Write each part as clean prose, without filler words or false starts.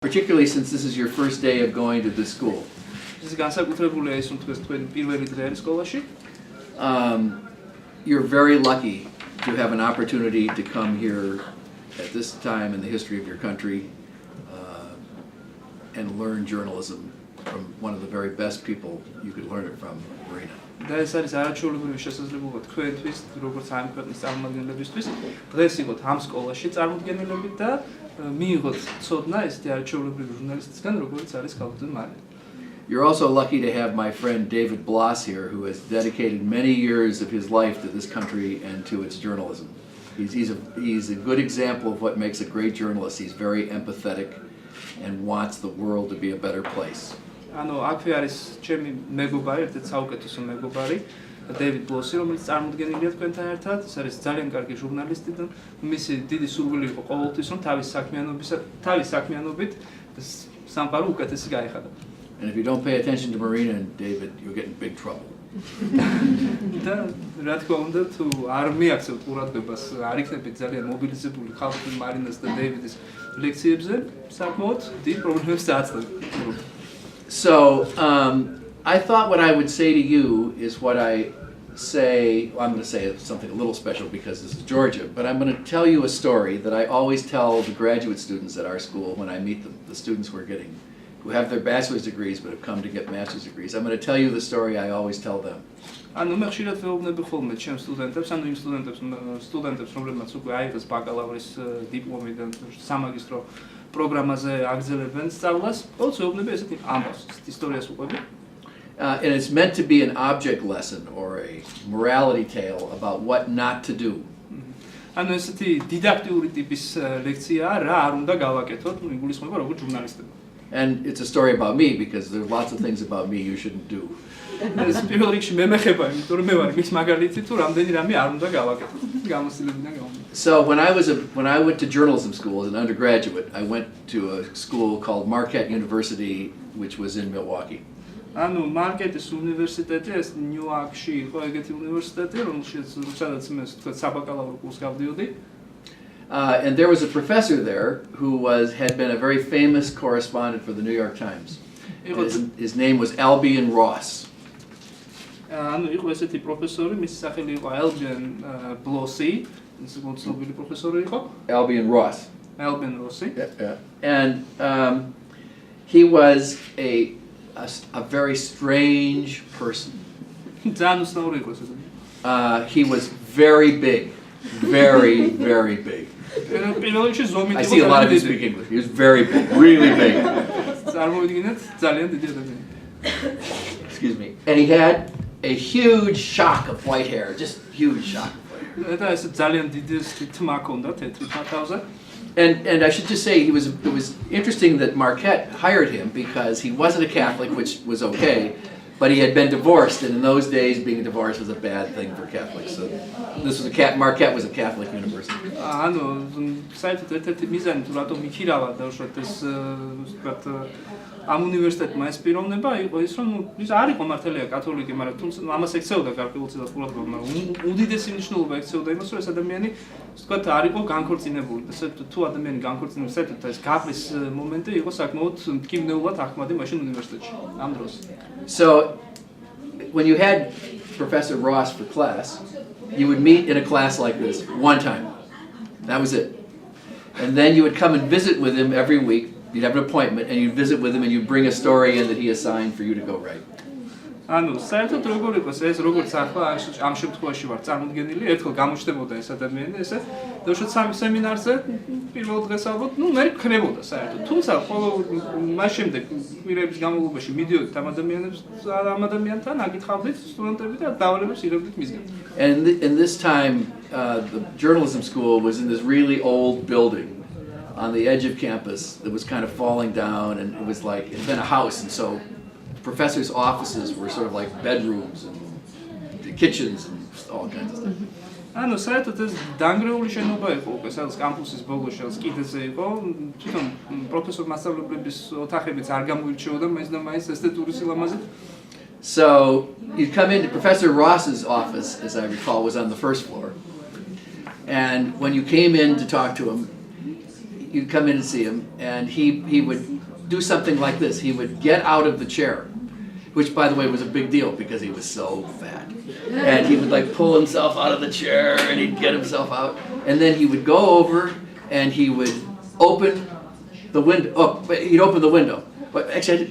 Particularly since this is your first day of going to the school. You're very lucky to have an opportunity to come here at this time in the history of your country and learn journalism from one of the very best people you could learn it from, Marina. და ეს არის არაჩვეულებრივი შესაძლებლობა თქვენთვის, როგორც ამ ქვეყნის წარმომადგენლებისთვის, დღეს იყოთ ამ სკოლაში წარმოდგენილებით და მიიღოთ ცოდნა ესეთი არაჩვეულებრივი ჟურნალისტისგან, როგორც არის ქალბატონ მარინა. You're also lucky to have my friend David Bloss here, who has dedicated many years of his life to this country and to its journalism. He's a good example of what makes a great journalist. He's very empathetic and wants the world to be a better place. ანუ აქვე არის ჩემი მეგობარი, ერთ-ერთი საუკეთესო მეგობარი, დეივიდ ბლოსი, რომელიც წარმოდგენილია თქვენთან ერთად. ეს არის ძალიან კარგი ჟურნალისტი და მისი დიდი სურვილი იყო ყოველთვის, რომ თავის საქმიანობით სამყარო უკეთესი გაეხადა. And if you don't pay attention to Marina and David, you'll get in big trouble. და რა თქმა უნდა, თუ არ მიაქცევთ ყურადღებას, არ იქნებით ძალიან მობილიზებული ქალბატონ მარინას და დეივიდის ლექციებზე, საკმაოდ დიდ პრობლემებს დააწყდება. So I thought what I would say to you is what I say. Well, I'm going to say something a little special because this is Georgia, but I'm going to tell you a story that I always tell the graduate students at our school when I meet them, the students who have their bachelor's degrees but have come to get master's degrees. I'm going to tell you the story I always tell them. ანუ მე ხშირად ვეუბნები ხოლმე ჩემ სტუდენტებს, ანუ იმ სტუდენტებს, რომლებმაც უკვე აიღეს ბაკალავრის დიპლომი და სამაგისტრო პროგრამაზე აგრძელებენ სწავლას, ყოველთვის ვეუბნები ესეთი ამბავს, ისტორიას უყვები. And it's meant to be an object lesson or a morality tale about what not to do. ანუ ესეთი დიდაქტიური ტიპის ლექციაა, რა არ უნდა გავაკეთოთ, იგულისხმება როგორც ჟურნალისტებმა. And it's a story about me because there are lots of things about me you shouldn't do. ეს პირველ რიგში მე მეხება, იმიტომ რომ მე ვარ მის მაგალითი თუ რამდენი რამე არ უნდა გავაკეთო. გამოსილებიდან გამომდინარე. So when I went to journalism school as an undergraduate, I went to a school called Marquette University, which was in Milwaukee. ანუ მარკეტის უნივერსიტეტი ეს ნიუ-იორკში იყო ეგეთი უნივერსიტეტი, სადაც მე თქვა საბაკალავრო კურსს გავდიოდი. And there was a professor there who had been a very famous correspondent for the New York Times. His name was Albion Ross. ანუ იყო ესეთი პროფესორი, მისი სახელი იყო Albion Blossy, ის გონცნობილი პროფესორი იყო. Albion Ross. Albion Rossi. Yeah. And he was a very strange person. ძალიან უცნაური იყო ეს ადამიანი. He was very big, very, very big. I see a lot of you speak English. He was very big, really big. Excuse me. And he had a huge shock of white hair, just huge shock of white hair. And I should just say it was interesting that Marquette hired him because he wasn't a Catholic, which was okay, but he had been divorced, and in those days being divorced was a bad thing for Catholics. So Marquette was a Catholic university. ამ უნივერსიტეტმა ეს პიროვნება იყო ის, რომ ის არ იყო მართალია კათოლიკე, მაგრამ თუმცა ამას ექცეოდა გარკვეულწილად ყურადღება, მაგრამ უდიდესი მნიშვნელობა ექცეოდა იმას, რომ ეს ადამიანი, ვთქვათ, არ იყო განქორწინებული. თუ ადამიანი განქორწინებული, საერთოდ ეს გაფრის მომენტი იყო საკმაოდ მტკივნეულად ახმადი მაშინ უნივერსიტეტში ამ დროს. So when you had Professor Ross for class, you would meet in a class like this one time. That was it. And then you would come and visit with him every week. You'd have an appointment and you'd visit with him and you'd bring a story in that he assigned for you to go write. ანუ საერთოდ როგორ იყოს ეს როგორც ახლა ამ შემთხვევაში ვარ წარმოდგენილი, ერთხელ გამოჩნდებოდა ეს ადამიანი ესე და უშუალოდ სამი სემინარზე პირველ დღეს ალბათ, მე ქნებოდა საერთოდ. თუმცა ყოველ მას შემდეგ კვირების განმავლობაში მიდიოდით ამ ადამიანთან, აკითხავდით სტუდენტები და დავალებებს იღებდით მისგან. And in this time the journalism school was in this really old building on the edge of campus that was kind of falling down, and it was like it'd been a house, and so professors' offices were sort of like bedrooms and the kitchens and all kinds of stuff. ანუ საერთოდ ეს დანგრეული შენობა იყო უკვე, სადაც კამპუსის ბოლოში კიდეზე იყო, თვითონ პროფესორ მასწავლებლების ოთახებიც არ გამოირჩეოდა მაინც და მაინც ესთეტური სილამაზით. So you'd come into Professor Ross's office, as I recall, was on the first floor, and when you came in to talk to him, you'd come in and see him, and he would do something like this. He would get out of the chair, which, by the way, was a big deal because he was so fat. And he would like pull himself out of the chair, and he'd get himself out, and then he would go over and he would open the window. Oh, he'd open the window. But actually,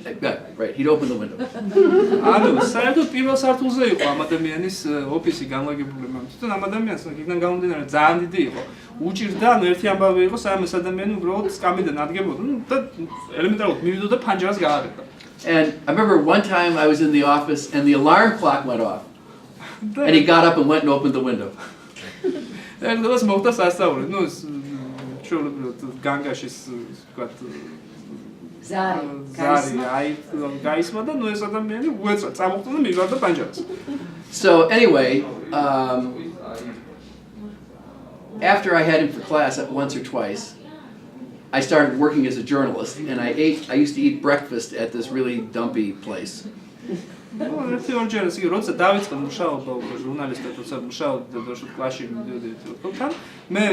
right, he'd open the window. ანუ საერთოდ პირველ სართულზე იყო ამ ადამიანის ოფისი განლაგებული, მაგრამ თვითონ ამ ადამიანს იქიდან გამომდინარე ძალიან დიდი იყო. უჭირდა, ანუ ერთი ამბავი იყო, სამ ეს ადამიანი უბრალოდ სკამიდან ადგებოდა და ელემენტარულად მივიდოდა ფანჯარას გააღებდა. And I remember one time I was in the office and the alarm clock went off. And he got up and went and opened the window. And das mochte das ასწავლე. ნუ ჩვეულებრივად განგაშის ვთქვათ ზარი აი გაისმა და ნუ ეს ადამიანი უეცრა წამოხდა და მივარდა პანჯარას. So anyway, after I had him for class once or twice, I started working as a journalist, and I used to eat breakfast at this really dumpy place. ერთი ორჯერ ისე როცა დავიწყე მუშაობა უკვე ჟურნალისტად, როცა მუშაობდი და კლასში მივდიოდი თქო, მე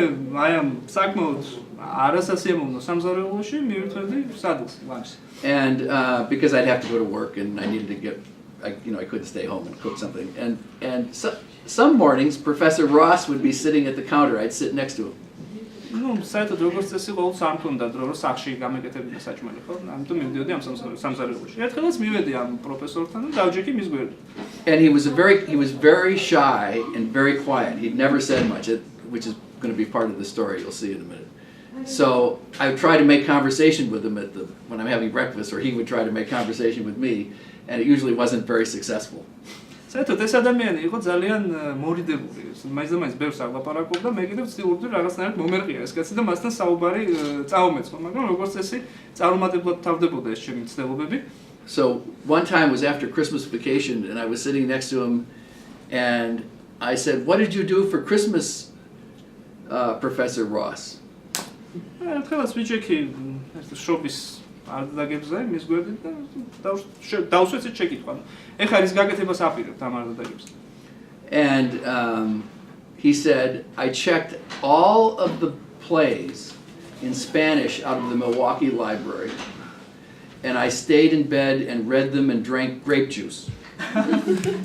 აი ამ საკმაოდ არასასიამოვნო სამზარეულოში მივირთვებდი სადღაც ლანჩს. And because I'd have to go to work and I needed to I couldn't stay home and cook something. And some mornings Professor Ross would be sitting at the counter. I'd sit next to him. ნუ საერთოდ როგორც წესი ყოველთვის არ მქონდა დრო რომ სახში გამეკეთებინა საჭმელი, ხო? ამიტომ მივდიოდი ამ სამზარეულოში. ერთხელაც მივედი ამ პროფესორთან და დავჯექი მის გვერდით. And he was very shy and very quiet. He'd never said much, which is going to be part of the story. You'll see in a minute. So I would try to make conversation with him when I'm having breakfast, or he would try to make conversation with me, and it usually wasn't very successful. საერთოდ ეს ადამიანი იყო ძალიან მორიდებული. მაინც და მაინც ბევრს აღლაპარაკობდა, მე კიდევ ვცდილობდი რაღაცნაირად მომერყია ეს კაცი და მასთან საუბარი წაუმეწყო, მაგრამ როგორც წესი წარუმატებლად თავდებოდა ეს ჩემი ცდილობები. So one time was after Christmas vacation, and I was sitting next to him, and I said, "What did you do for Christmas, Professor Ross?" ერთხელაც ვიჭექი ეს შობის არდაგებზე მის გვერდით და დავსვეცეთ შეკითხვა. ეხლა ის გაკეთებას აპირებთ ამ არდაგებს. And he said, "I checked all of the plays in Spanish out of the Milwaukee library, and I stayed in bed and read them and drank grape juice."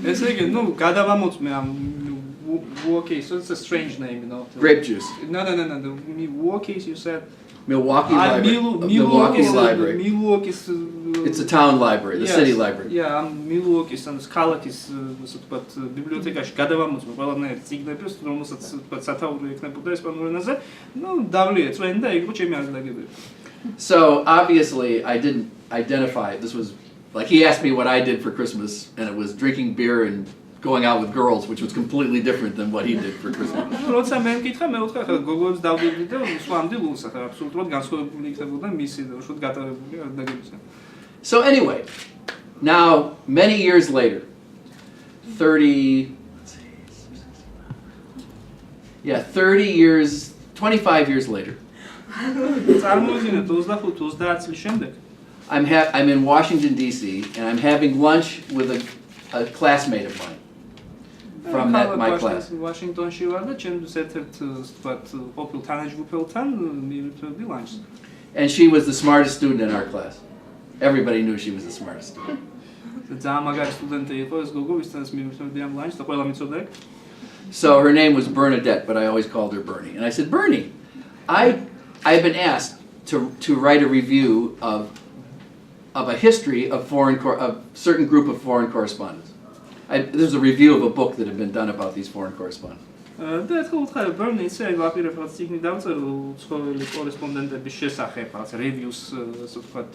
ესე იგი, ნუ გადავამოწმე ამ Milwaukee, so it's a strange name, you know. Grape juice. No. Milwaukee, you said. Milwaukee Library. Milwaukee Library. Milwaukee's. It's a town library, the city library. Yeah, Milwaukee's and ქალაქის ასე ვთქვათ ბიბლიოთეკაში გადავამოწმე ყველანაირ წიგნებს, რომელსაც ვთქვათ სათაური ექნებოდა ესპანურ ენაზე. ნუ დავლიე წვენი და იყო ჩემი არდაგებები. So obviously I didn't identify. This was like he asked me what I did for Christmas, and it was drinking beer and going out with girls, which was completely different than what he did for Christmas. როცა მე მკითხა, მე ვთქვა ხა გოგოებს დავდივდი და სვამდი გულსა, ხა აბსოლუტურად განსხვავებული იქნებოდა მისი და უშუალოდ გატარებული არდაგებისა. So anyway, now many years later, 25 years later, წარმოიდგინეთ 25-30 წლის შემდეგ. I'm in Washington D.C. and I'm having lunch with a classmate of mine from my class. Washingtonში ვარ და ჩემს ერთ-ერთ ვთქვათ ყოფილ თანაჯგუფელთან მივირთვებდი ლანჩს. And she was the smartest student in our class. Everybody knew she was the smartest student. ძალიან მაგარი სტუდენტი იყო ეს გოგო, ვისთანაც მივირთვებდი ამ ლანჩს და ყველა მიცოდა ეგ. So her name was Bernadette, but I always called her Bernie. And I said, "Bernie, I've been asked to write a review of a history of a certain group of foreign correspondents. There's a review of a book that had been done about these foreign correspondents." და ერთხელ ვთქვა ბერნი ისე აი ვაპირებ რაღაც ციგნი დავწერო უცხოელი კორესპონდენტების შესახებ, რაღაც reviews, ასე ვთქვათ,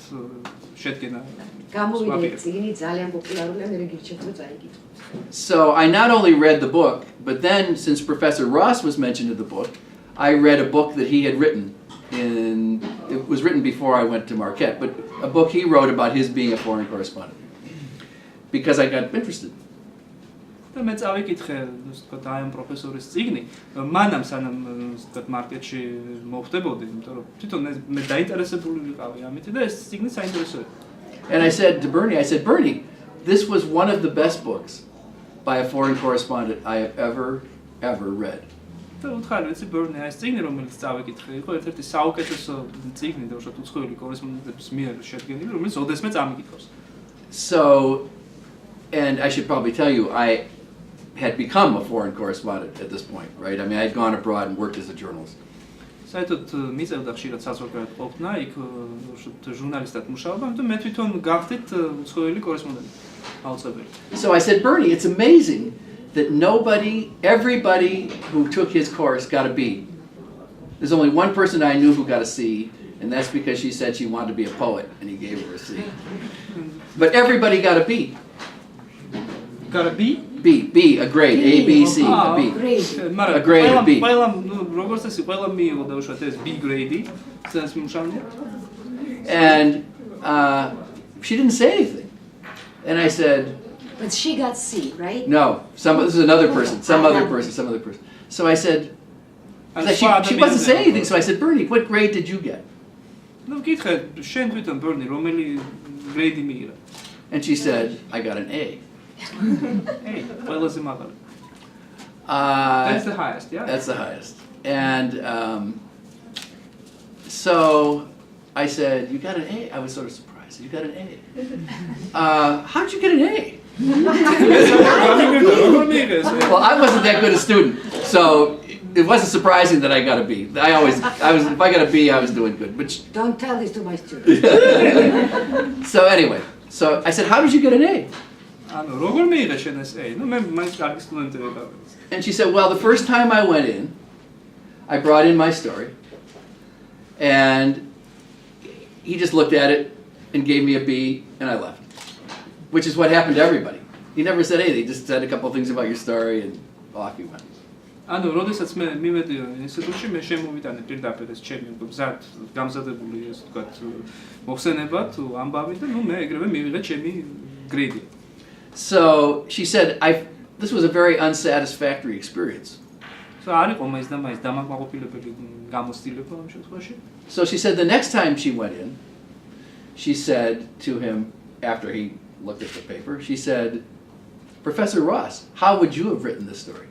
შედგენა. გამოვიდა ციგნი ძალიან პოპულარულია, მე გირჩევთ რომ წაიგეთ. So I not only read the book, but then since Professor Ross was mentioned in the book, I read a book that he had written. It was written before I went to Marquette, but a book he wrote about his being a foreign correspondent, because I got interested. და მე წავიკითხე, ვთქვათ, აი ამ პროფესორის ციგნი, მანამ სანამ ვთქვათ მარკეტში მოვხდებოდი, იმიტომ რომ თვითონ მე დაინტერესებული ვიყავი ამით და ეს ციგნი საინტერესოა. And I said to Bernie, Bernie, this was one of the best books by a foreign correspondent I have ever read. და უთხარი ვიცი ბერნი ეს წიგნი რომელიც წავიკითხე იყო ერთ-ერთი საუკეთესო წიგნი და უშუალოდ უცხოელი კორესპონდენტების მიერ შედგენილი რომელიც ოდესმე წამიკითხავს. So, and I should probably tell you, I had become a foreign correspondent at this point, right? I mean, I had gone abroad and worked as a journalist. საერთოდ მიწევდა ხშირად საზღვარგარეთ ყოფნა, იქ ჟურნალისტად მუშაობა, ამიტომ მე თვითონ გავხდით უცხოელი კორესპონდენტი. აუცილებელი. So I said, Bernie, it's amazing that everybody who took his course got a B. There's only one person I knew who got a C, and that's because she said she wanted to be a poet, and he gave her a C. But everybody got a B. Got a B? B, a grade, A, B, C, a B. A grade, a B. ყველა როგორც ეს ყველა მიიღო და უშუალოდ ეს B grade-ი, წელს მუშაობდი. And she didn't say anything. And I said, But she got C, right? no, this is another person, some other person. So I said, she wasn't saying anything, so I said, Bernie, what grade did you get? ნუ გითხე, შენ თვითონ ბერნი, რომელი grade-ი მიიღე? And she said, I got an A. Hey, ყველაზე მაღალი. That's the highest, yeah? That's the highest. And so I said, you got an A? I was sort of surprised. You got an A. How'd you get an A? Well, I wasn't that good a student, so it wasn't surprising that I got a B. If I got a B, I was doing good. But Don't tell this to my students. So anyway, so I said, how did you get an A? ანუ როგორ მიიღე შენ ეს A? ნუ მე მაინც კარგი სტუდენტი ვიყავ. And she said, well, the first time I went in, I brought in my story, and he just looked at it and gave me a B, and I left. Which is what happened to everybody. He never said anything. He just said a couple of things about your story, and off he went. ანუ როდესაც მე მივედი ინსტიტუტში, მე შემოვიტანე პირდაპირ ეს ჩემი მზად გამზადებული ეს თქვათ მოხსენება თუ ამბავი და ნუ მე ეგრევე მივიღე ჩემი გრეიდი. So she said, this was a very unsatisfactory experience. So არის ყომაის და მაის დამაკმაყოფილებელი გამოცდილება ამ შემთხვევაში. So she said the next time she went in, she said to him after he looked at the paper, she said, Professor Ross, how would you have written this story?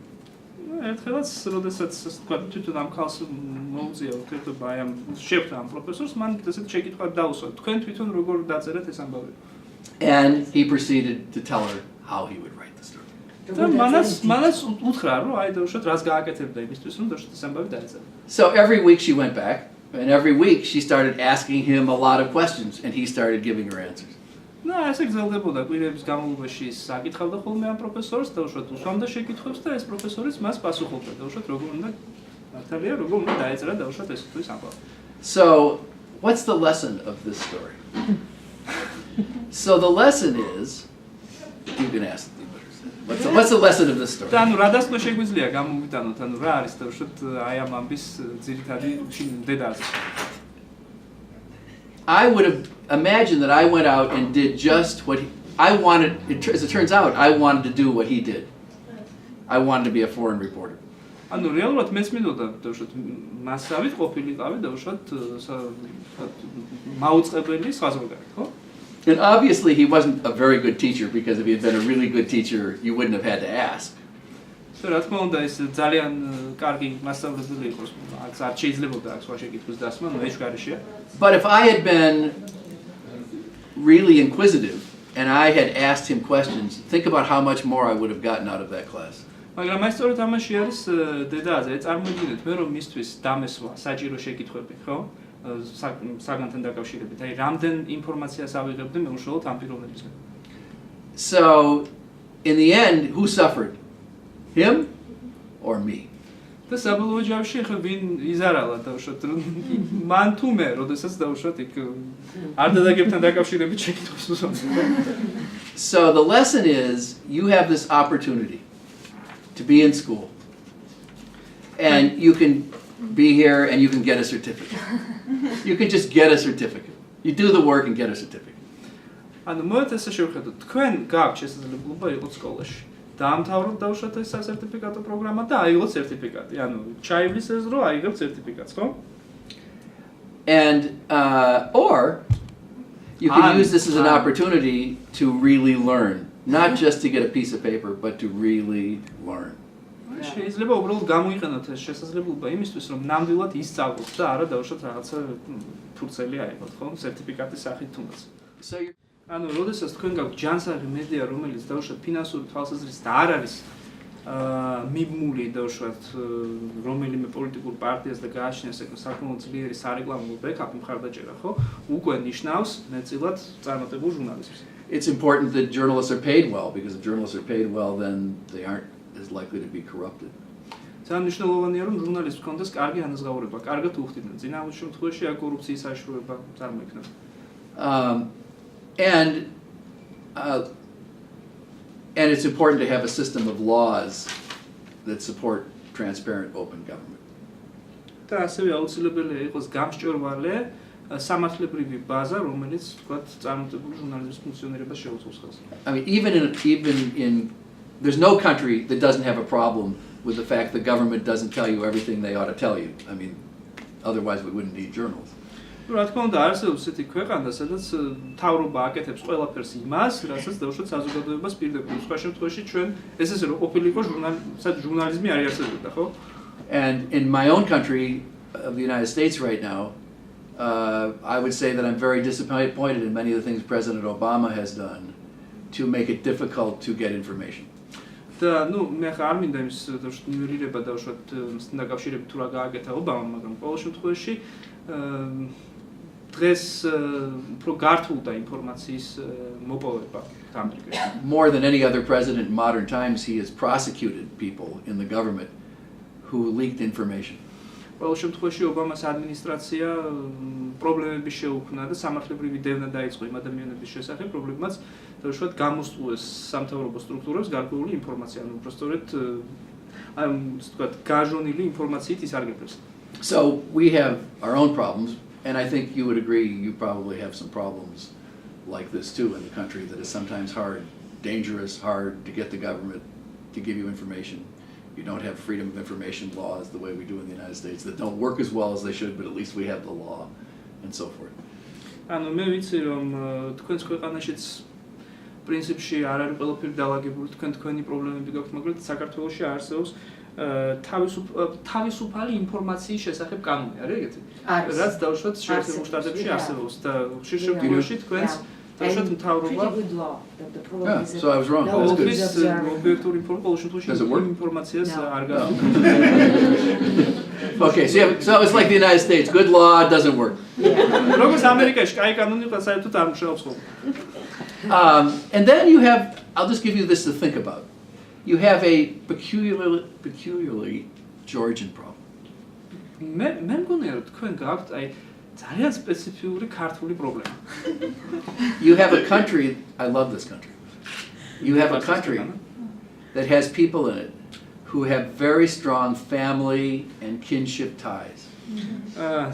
ერთხელაც როდესაც თქვა თვითონ ამ ხალხს მოუწია ურთიერთობა აი ამ შეხვდა ამ პროფესორს, მან ესეთ შეკითხვა დაუსვა. თქვენ თვითონ როგორ დაწერეთ ეს ამბავი? And he proceeded to tell her how he would write the story. და მანაც უთხრა რომ აი და უშოთ რას გააკეთებდა იმისთვის რომ დაუშვათ ეს ამბავი დაეწერა. So every week she went back, and every week she started asking him a lot of questions, and he started giving her answers. და ესე გრძელდებოდა კვირების განმავლობაში საკითხავდა ხოლმე ამ პროფესორს და უშოთ უსვამდა შეკითხვებს და ეს პროფესორიც მას პასუხობდა და უშოთ როგორ უნდა მართალია როგორ უნდა დაეწერა და უშოთ ეს თვითონ ამბავი. So what's the lesson of this story? So the lesson is, you can ask the what's the lesson of this story? და ანუ რა დასკვნა შეგვიძლია გამოვიტანოთ, ანუ რა არის და უშოთ აი ამ ამბის ძირითადი დედაზე. I would have imagined that I went out and did just what I wanted. As it turns out, I wanted to do what he did. I wanted to be a foreign reporter. ანუ რეალურად მეც მინდოდა და უშოთ მასავით ყოფილიყავი და უშოთ მაუწყებელი საზოგადოება, ხო? And obviously he wasn't a very good teacher, because if he had been a really good teacher, you wouldn't have had to ask. So რა თქმა უნდა ეს ძალიან კარგი მასწავლებელი იყოს, არ შეიძლებოდა აქ სხვა შეკითხვის დასმა, ნუ ეშკარიშია. But if I had been really inquisitive and I had asked him questions, think about how much more I would have gotten out of that class. მაგრამ აი სწორედ ამაში არის დედაზე, წარმოიდგინეთ მე რომ მისთვის დამესვა საჭირო შეკითხვები, ხო? საგანთან დაკავშირებით. აი რამდენ ინფორმაციას ავიღებდი მე უშუალოდ ამ პიროვნებისგან. So in the end, who suffered? Him or me? და საბოლოო ჯამში ხა ვინ იზარალა და უშოთ მან თუ მე, როდესაც დაუშვათ იქ არ დადაგებთან დაკავშირებით შეკითხვას უსვამს. So the lesson is, you have this opportunity to be in school, and you can be here and you can get a certificate. You can just get a certificate. You do the work and get a certificate. ანუ მოეთ ესე შევხედოთ, თქვენ გაქვთ შესაძლებლობა იყოთ სკოლაში. დაამთავროთ დაუშვათ ეს სერტიფიკატო პროგრამა და აიღოთ სერტიფიკატი. ანუ ჩაივლის ეს რო აიღებთ სერტიფიკატს, ხო? And or you can use this as an opportunity to really learn, not just to get a piece of paper, but to really learn. შეიძლება უბრალოდ გამოიყენოთ ეს შესაძლებლობა იმისთვის, რომ ნამდვილად ისწავლოთ და არა დავუშვათ რაღაცა ფურცელი აიღოთ, ხო? სერტიფიკატის სახით თუნდაც. So you ანუ, როდესაც თქვენ გაქვთ ჯანსაღი მედია, რომელიც დავუშვათ ფინანსური თვალსაზრისით არ არის მიბმული დავუშვათ რომელიმე პოლიტიკურ პარტიას და გააჩნიას ეგ საკმაოდ ძლიერი სარეკლამო ბექაპი მხარდაჭერა, ხო? უკვე ნიშნავს მეტწილად წარმატებულ ჟურნალისტს. It's important that journalists are paid well, because if journalists are paid well, then they aren't as likely to be corrupted. ძალიან მნიშვნელოვანია, რომ ჟურნალისტს ჰქონდეს კარგი ანაზღაურება, კარგად უხდიდნენ. წინააღმდეგ შემთხვევაში აქ კორუფციის საშუალება წარმოიქმნება. And it's important to have a system of laws that support transparent, open government. და ასევე აუცილებელია იყოს გამსჭორვალე სამართლებრივი ბაზა, რომელიც თქვათ წარმატებულ ჟურნალიზმის ფუნქციონირებას შეუწყობს ხელს. I mean, even in there's no country that doesn't have a problem with the fact the government doesn't tell you everything they ought to tell you. I mean, otherwise we wouldn't need journals. რა თქმა უნდა, არსებობს ესეთი ქვეყანა, სადაც მთავრობა აკეთებს ყველაფერს imās, რასაც დავუშვათ საზოგადოებას პირდაპირ. სხვა შემთხვევაში ჩვენ ეს ესე რომ ყოფილიყო ჟურნალიზმი არ არსებობდა, ხო? And in my own country of the United States right now, I would say that I'm very disappointed in many of the things President Obama has done to make it difficult to get information. და ნუ მე ხარ არ მინდა იმის ნიველირება დავუშვათ დაკავშირებით თუ რა გააკეთა ობამამ, მაგრამ ყოველ შემთხვევაში დღეს უფრო გართულდა ინფორმაციის მოპოვება ამერიკაში. More than any other president in modern times, he has prosecuted people in the government who leaked information. ყოველ შემთხვევაში ობამას ადმინისტრაცია პრობლემები შეუქმნა და სამართლებრივი დევნა დაიწყო იმ ადამიანების შესახებ, რომლებმაც დავუშვათ გამოსწყვეს სამთავრობო სტრუქტურებს გარკვეული ინფორმაცია, ანუ უბრალოდ აი ვთქვათ გაჟონილი ინფორმაციით ისარგებლეს. So we have our own problems, and I think you would agree you probably have some problems like this too in the country, that is sometimes hard, dangerous, hard to get the government to give you information. You don't have freedom of information laws the way we do in the United States that don't work as well as they should, but at least we have the law and so forth. ანუ მე ვიცი რომ თქვენს ქვეყანაშიც პრინციპში არ არის ყველაფერი დალაგებული, თქვენი პრობლემები გაქვთ, მაგრამ საქართველოში არსებობს თავისუფალი ინფორმაციის შესახებ კანონი, არის ეგეთი? რაც დავუშვათ შეერთებულ შტატებში არსებობს და ხშირ შემთხვევაში თქვენს დავუშვათ მთავრობა So I was wrong. That's good. ობიექტური ინფორმაციას არ გააქვს. Okay, so it's like the United States. Good law doesn't work. როგორც ამერიკაში კაი კანონი იყო, საერთოდ არ მუშაობს ხოლმე. And then you have, I'll just give you this to think about. You have a peculiarly Georgian problem. მე მგონია რომ თქვენ გაქვთ აი ძალიან სპეციფიური ქართული პრობლემა. You have a country, I love this country. You have a country that has people in it who have very strong family and kinship ties.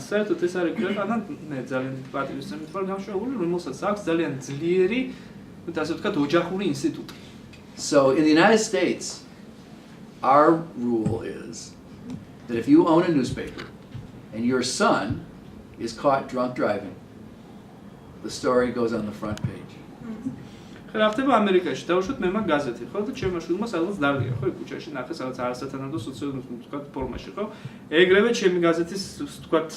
საერთოდ ეს არის ქვეყანა, მე ძალიან პატრიოტიზმით ვარ გამშვეული, რომელსაც აქვს ძალიან ძლიერი, ასე ვთქვათ, ოჯახური ინსტიტუტი. So in the United States, our rule is that if you own a newspaper and your son is caught drunk driving, the story goes on the front page. რა ხდება ამერიკაში? დავუშვათ მე მაგ გაზეთი, ხო? და ჩემმა შვილმა სადღაც დარგია, ხო? ქუჩაში ნახე სადღაც არასათანადო სოციალიზმის ვთქვათ ფორმაში, ხო? ეგრევე ჩემი გაზეთის ვთქვათ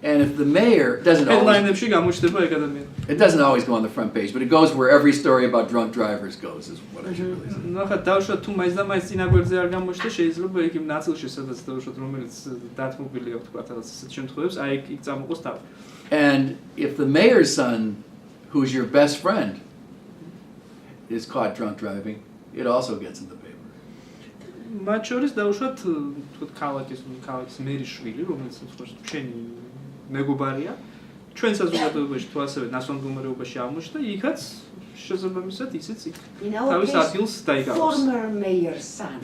And if the mayor doesn't always, headline-ებში გამოჩნდება ეგ ადამიანი. it doesn't always go on the front page, but it goes where every story about drunk drivers goes, is what I should really say. ნახეთ, დავუშვათ თუ მაინც და მაინც წინაგვერდზე არ გამოჩნდა, შეიძლება იქ იმ ნაწილში, სადაც დავუშვათ რომელიც დათმობილია ვთქვათ რაღაც ისეთ შემთხვევებს, აი იქ წამოყოს თავი. And if the mayor's son, who's your best friend, is caught drunk driving, it also gets in the paper. მათ შორის დავუშვათ თქვათ ქალაქის მერის შვილი, რომელიც ვთქვათ ჩვენი მეგობარია, ჩვენ საზოგადოებაში თუ ასევე ნასვან მდგომარეობაში აღმოჩნდა, იქაც შესაბამისად ისიც იქ თავის ადგილს დაიკავებს. Former mayor's son.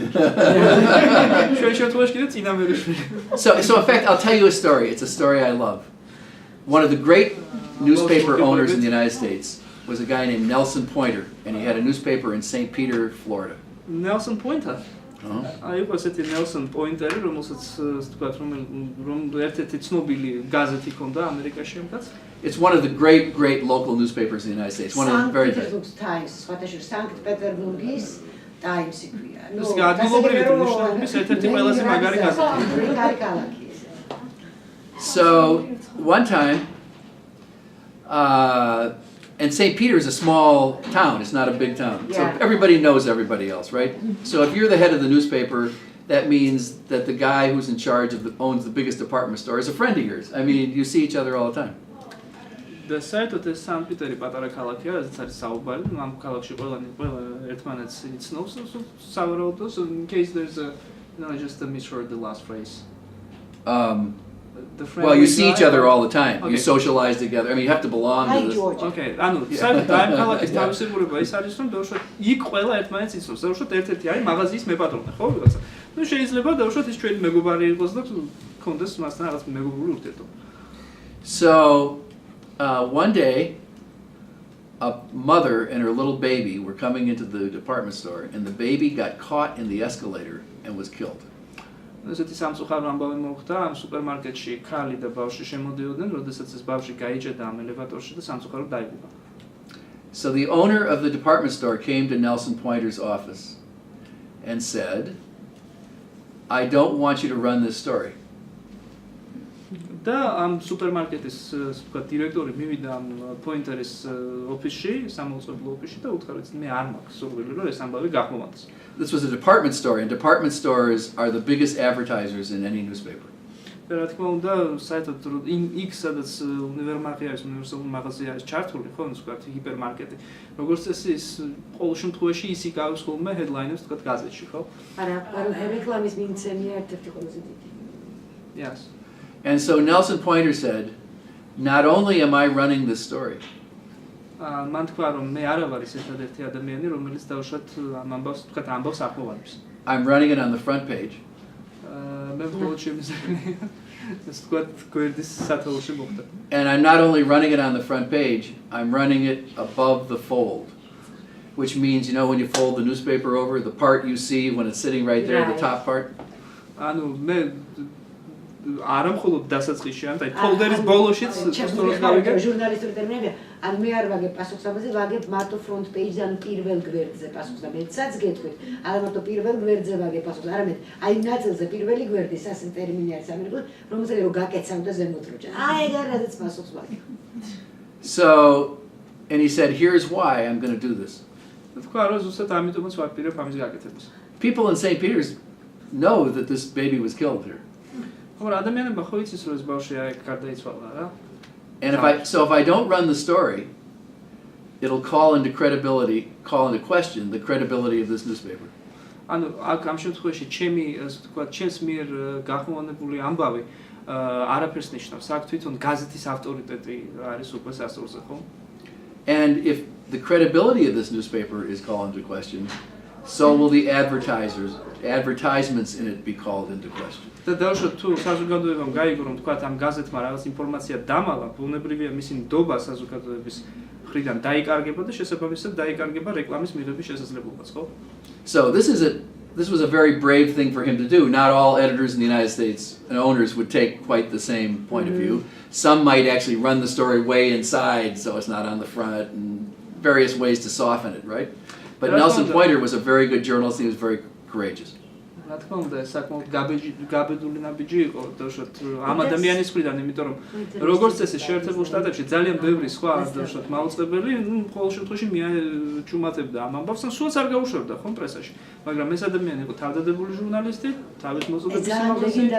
ჩვენ შემთხვევაში კიდე წინა მერის შვილი. So in fact, I'll tell you a story. It's a story I love. One of the great newspaper owners in the United States was a guy named Nelson Pointer, and he had a newspaper in St. Peter, Florida. Nelson Pointer? აი იყო ესეთი Nelson Pointeri, რომელსაც ვთქვათ, რომ ერთ-ერთი цნობილი გაზეთი ჰქონდა ამერიკაში ამკაც. It's one of the great local newspapers in the United States. One of the very Times, სხვადასხვა სანქტ-პეტერბურგის Times-ი ქვია. ეს ადგილობრივი მნიშვნელობის ერთ-ერთი ყველაზე მაგარი გაზეთი. So one time, and St. Peter is a small town, it's not a big town. So Yeah. everybody knows everybody else, right? So if you're the head of the newspaper, that means that the guy who's in charge of owns the biggest department store is a friend of yours. I mean, you see each other all the time. და საერთოდ ეს სანქტ-პეტერი პატარა ქალაქია, რაც არის საუბარი, ამ ქალაქში ყველა ერთმანეთს იცნობს, სავარაუდოდ, in case there's a, I just misheard the last phrase. Well, you see each other all the time. You socialize together. I mean, you have to belong to this. Okay, ანუ საერთოდ ამ ქალაქის თავისებურება ის არის, რომ დაუშვათ იქ ყველა ერთმანეთს იცნობს. დაუშვათ ერთ-ერთი არის მაღაზიის მეპატრონე, ხო, ვიღაცა. ნუ შეიძლება დაუშვათ ის ჩვენი მეგობარი იყოს და კონდეს მასთან რაღაც მეგობრული ურთიერთობა. So, one day, a mother and her little baby were coming into the department store, and the baby got caught in the escalator and was killed. ესეთი სამწუხარო ამბავი მოხდა ამ სუპერმარკეტში ქალი და ბავშვი შემოდიოდნენ, როდესაც ეს ბავშვი გაიჭედა ამ ელევატორში და სამწუხაროდ დაიღუპა. So the owner of the department store came to Nelson Pointer's office and said, I don't want you to run this story. და ამ სუპერმარკეტის დირექტორი მივიდა ამ პოინტერის ოფისში, სამაუწყებლო ოფისში და უთხრა, მე არ მაქვს სურვილი, რომ ეს ამბავი გახმოვანდეს. This was a department store, and department stores are the biggest advertisers in any newspaper. რა თქმა უნდა, საერთოდ იქ სადაც უნივერმაღი არის, უნივერსალური მაღაზია არის ჩართული, ხო, ვთქვათ, ჰიპერმარკეტი. როგორც წესი, ის ყოველ შემთხვევაში ის იკავებს ხოლმე headline-ებს, ვთქვათ, გაზეთში, ხო? არა, რეკლამის მიმცემია ერთ-ერთი ყველაზე დიდი. Yes. And so Nelson Pointer said, not only am I running this story, მან თქვა, რომ მე არა ვარ ის ერთადერთი ადამიანი, რომელიც დაუშვათ ამ ამბავს, ვთქვათ, ამბავს აყოვანებს. I'm running it on the front page. მე მხოლოდ შემიძლია ეს ვთქვათ, გვერდის სათაურში მოხდა. And I'm not only running it on the front page, I'm running it above the fold, which means, you know, when you fold the newspaper over, the part you see when it's sitting right there, the top part. ანუ მე არა მხოლოდ დასაწყისში, ანუ ფოლდერის ბოლოშიც სწორად გავიგე. ჟურნალისტური ტერმინებია, ან მე არ ვაგებ პასუხსაბაზე, ვაგებ მარტო front page-ზე, ან პირველ გვერდზე პასუხს და მეცაც გეტყვით, არა მარტო პირველ გვერდზე ვაგებ პასუხს, არამედ აი ნაწილზე პირველი გვერდის ასე ტერმინი არის ამერიკულ, რომელსაც რო გაკეცავ და ზემოთ რო ჭა. აი ეგ არის რაზეც პასუხს ვაგებ. So, and he said, here's why I'm going to do this. თქვა, რომ ზუსტად ამიტომაც ვაპირებ ამის გაკეთებას. People in St. Peter's know that this baby was killed here. ხო, ადამიანებმა ხო იცის, რომ ეს ბავშვი აქ გარდაიცვალა რა. And if I don't run the story, it'll call into question the credibility of this newspaper. ანუ აქ ამ შემთხვევაში ჩემი ასე ვთქვათ, ჩემს მიერ გახმოვანებული ამბავი არაფერს ნიშნავს. აქ თვითონ გაზეთის ავტორიტეტი არის უკვე სასწორზე, ხო? And if the credibility of this newspaper is called into question, so will the advertisements in it be called into question. და დავუშვათ, თუ საზოგადოებამ გაიგო, რომ თქვათ ამ გაზეთმა რაღაც ინფორმაცია დამალა, ბუნებრივია მისი ნდობა საზოგადოების მხრიდან დაიკარგება და შესაბამისად დაიკარგება რეკლამის მიღების შესაძლებლობაც, ხო? So this was a very brave thing for him to do. Not all editors in the United States and owners would take quite the same point of view. Some might actually run the story way inside so it's not on the front, and various ways to soften it, right? But Nelson Pointer was a very good journalist. He was very courageous. რა თქმა უნდა, ეს საკმაოდ გაბედული ნაბიჯი იყო, დავუშვათ, ამ ადამიანის მხრიდან, იმიტომ რომ როგორც წესი შეერთებულ შტატებში ძალიან ბევრი სხვა დავუშვათ მაუწყებელი, ყოველ შემთხვევაში მიაჩუმატებდა ამ ამბავს, ან სულაც არ გაუშვებდა ხომ პრესაში. მაგრამ ეს ადამიანი იყო თავდადებული ჟურნალისტი, თავის მოწოდების მაღაზიაში და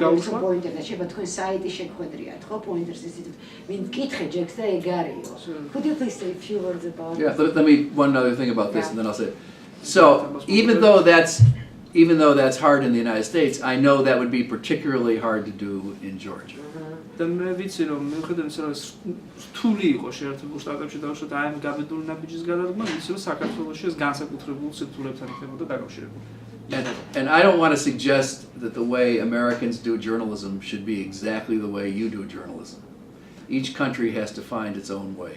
გაუშვა პოინტერს და შეიძლება თქვენ საიტი შეგხვედრიათ, ხო, Pointers Institute. ვინ მკითხე ჯექს და ეგ არის. Could you please say a few words about Yeah, let me one other thing about this and then I'll say it. So, even though that's hard in the United States, I know that would be particularly hard to do in Georgia. და მე ვიცი, რომ მიუხედავად იმისა, რომ რთული იყო შეერთებულ შტატებში დავუშვათ აი ამ გაბედული ნაბიჯის გადადგმა, ვიცი, რომ საქართველოში ეს განსაკუთრებულ სირთულეებთან იქნებოდა დაკავშირებული. And I don't want to suggest that the way Americans do journalism should be exactly the way you do journalism. Each country has to find its own way.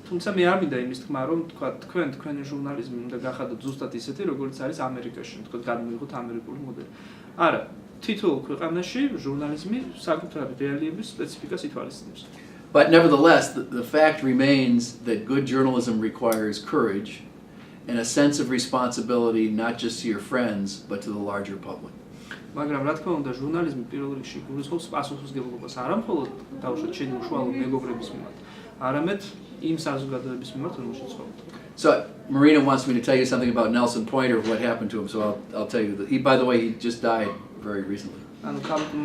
თუმცა მე არ მინდა იმის თქმა, რომ თქვა თქვენი ჟურნალიზმი უნდა გახადოთ ზუსტად ისეთი, როგორც არის ამერიკაში, თქვა გადმოიღოთ ამერიკული მოდელი. არა, თითოეულ ქვეყანაში ჟურნალიზმი საკუთარი რეალიების სპეციფიკას ითვალისწინებს. But nevertheless, the fact remains that good journalism requires courage, and a sense of responsibility not just to your friends, but to the larger public. მაგრამ რა თქმა უნდა, ჟურნალიზმი პირველ რიგში გულისხმობს პასუხისმგებლობას არა მხოლოდ თავშოთ შენი უშუალო მეგობრების მიმართ, არამედ იმ საზოგადოების მიმართ, რომელშიც ცხოვრობ. So Marina wants me to tell you something about Nelson Pointer, what happened to him. So I'll tell you that he, by the way, he just died very recently. ანუ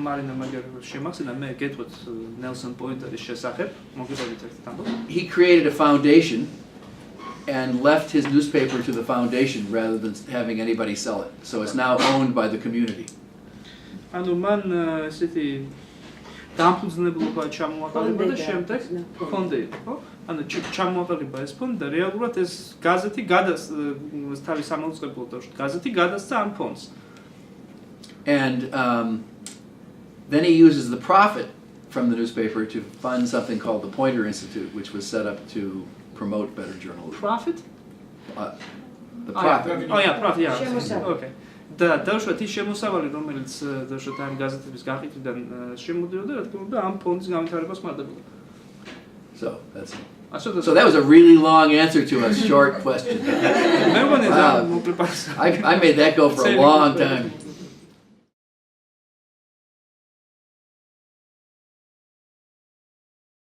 მარინა მაგერ შემახსენა მე გეტყვით ნელსონ პოინტერის შესახებ, მოგიყვებით ერთ ამბავს. He created a foundation and left his newspaper to the foundation rather than having anybody sell it. So it's now owned by the community. ანუ მან ესეთი დამფუძნებლობა ჩამოაყალიბა და შემდეგ ფონდი იყო, ხო? ანუ ჩამოაყალიბა ეს ფონდი და რეალურად ეს გაზეთი თავის სამაუწყებლო დროში გაზეთი გადასცა ამ ფონდს. And then he uses the profit from the newspaper to fund something called the Pointer Institute, which was set up to promote better journalism. Profit? The profit. Oh yeah, profit, yeah. Okay. და დავუშვათ ის შემოსავალი, რომელიც დავუშვათ ამ გაზეთების გაყიდვიდან შემოდიოდა, რა თქმა უნდა, ამ ფონდის განვითარებას მარდებოდა. So that's it. So that was a really long answer to a short question. მე მგონი I made that go for a long time.